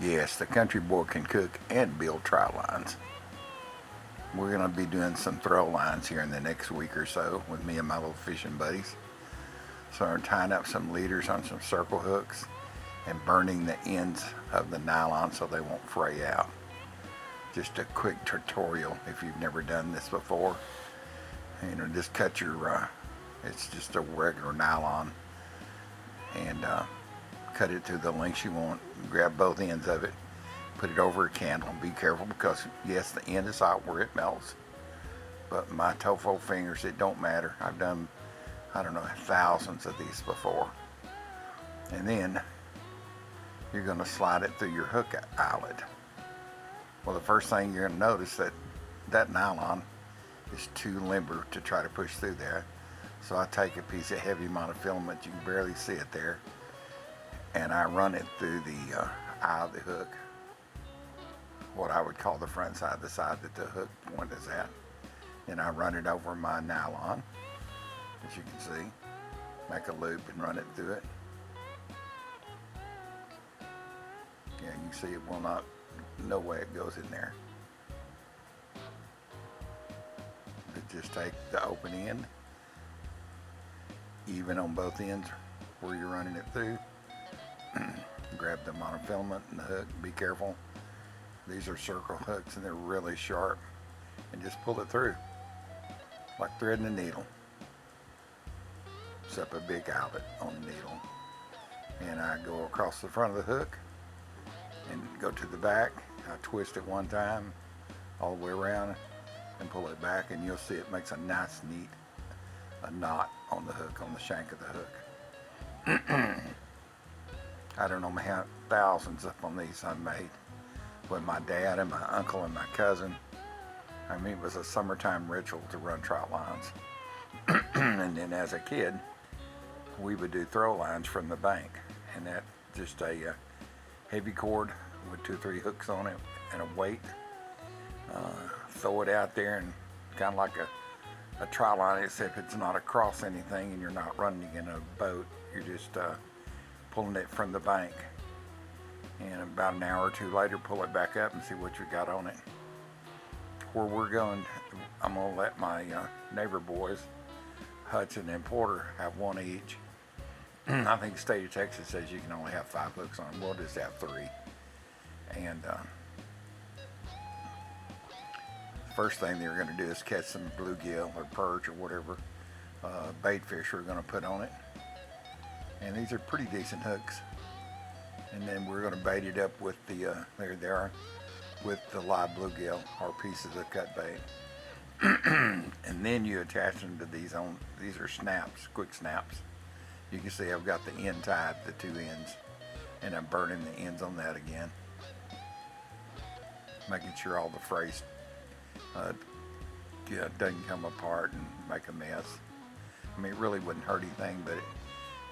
Yes, the country boy can cook and build trout lines. We're going to be doing some throw lines here in the next week or so with me and my little fishing buddies. So we're tying up some leaders on some circle hooks and burning the ends of the nylon so they won't fray out. Just a quick tutorial if you've never done this before. Just cut your, it's just a regular nylon, and cut it to the lengths you want. Grab both ends of it, put it over a candle. Be careful because yes, the end is hot where it melts, but my tofu fingers, it don't matter. I've done, I don't know, thousands of these before. And then you're going to slide it through your hook eyelet. Well, the first thing you're going to notice that nylon is too limber to try to push through there. So I take a piece of heavy monofilament, you can barely see it there, and I run it through the eye of the hook, what I would call the front side, the side that the hook point is at. And I run it over my nylon, as you can see. Make a loop and run it through it. Yeah, you can see it will not, no way it goes in there. But just take the open end, even on both ends where you're running it through. Grab the monofilament and the hook. Be careful. These are circle hooks and they're really sharp. And just pull it through like threading a needle. Except a big eyelet on the needle. And I go across the front of the hook and go to the back. I twist it one time all the way around and pull it back, and you'll see it makes a nice neat knot on the hook, on the shank of the hook. I don't know how thousands of them these I made with my dad and my uncle and my cousin. I mean, it was a summertime ritual to run trout lines. And then as a kid, we would do throw lines from the bank, and that just a heavy cord with 2 or 3 hooks on it and a weight. Throw it out there, and kind of like a trout line, except it's not across anything and you're not running in a boat. You're just pulling it from the bank. And about an hour or two later, pull it back up and see what you got on it. Where we're going, I'm going to let my neighbor boys, Hudson and Porter, have one each. I think the state of Texas says you can only have 5 hooks on them. We'll just have 3. And first thing they're going to do is catch some bluegill or perch or whatever bait fish we're going to put on it. And these are pretty decent hooks. And then we're going to bait it up with the, there they are, with the live bluegill or pieces of cut bait. And then you attach them to these on, these are snaps, quick snaps. You can see I've got the end tied, the 2 ends, and I'm burning the ends on that again. Making sure all the frays doesn't come apart and make a mess. I mean, it really wouldn't hurt anything, but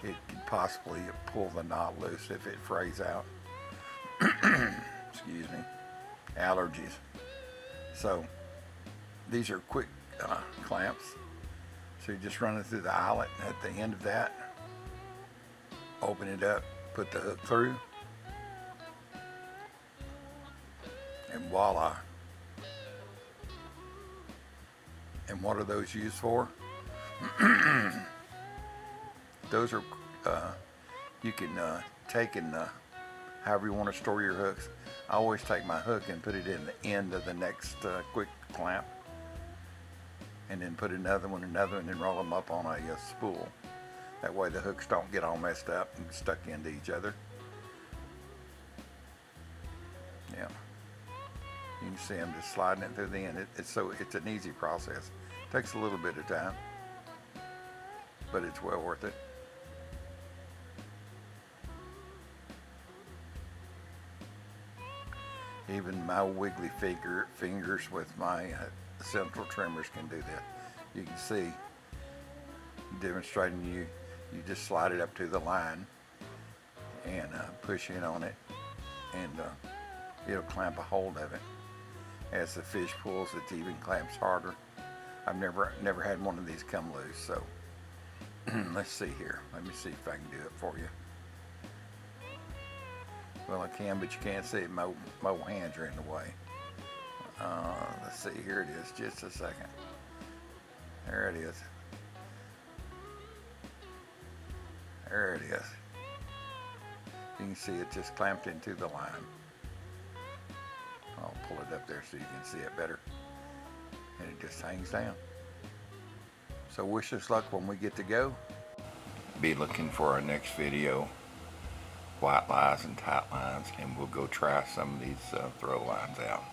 it could possibly pull the knot loose if it frays out. Excuse me. Allergies. So these are quick clamps. So you just run it through the eyelet, and at the end of that, open it up, put the hook through, and voila. And what are those used for? Those are, you can take and however you want to store your hooks. I always take my hook and put it in the end of the next quick clamp, and then put another one, and then roll them up on a spool. That way the hooks don't get all messed up and stuck into each other. Yeah. You can see I'm just sliding it through the end. It's an easy process. It takes a little bit of time, but it's well worth it. Even my wiggly fingers with my central trimmers can do that. You can see, demonstrating you just slide it up to the line and push in on it, and it'll clamp a hold of it. As the fish pulls, it even clamps harder. I've never had one of these come loose, so let's see here. Let me see if I can do it for you. Well, I can, but you can't see it. My hands are in the way. Let's see, here it is, just a second. There it is. There it is. You can see it just clamped into the line. I'll pull it up there so you can see it better. And it just hangs down. So wish us luck when we get to go. Be looking for our next video, white lies and tight lines, and we'll go try some of these throw lines out.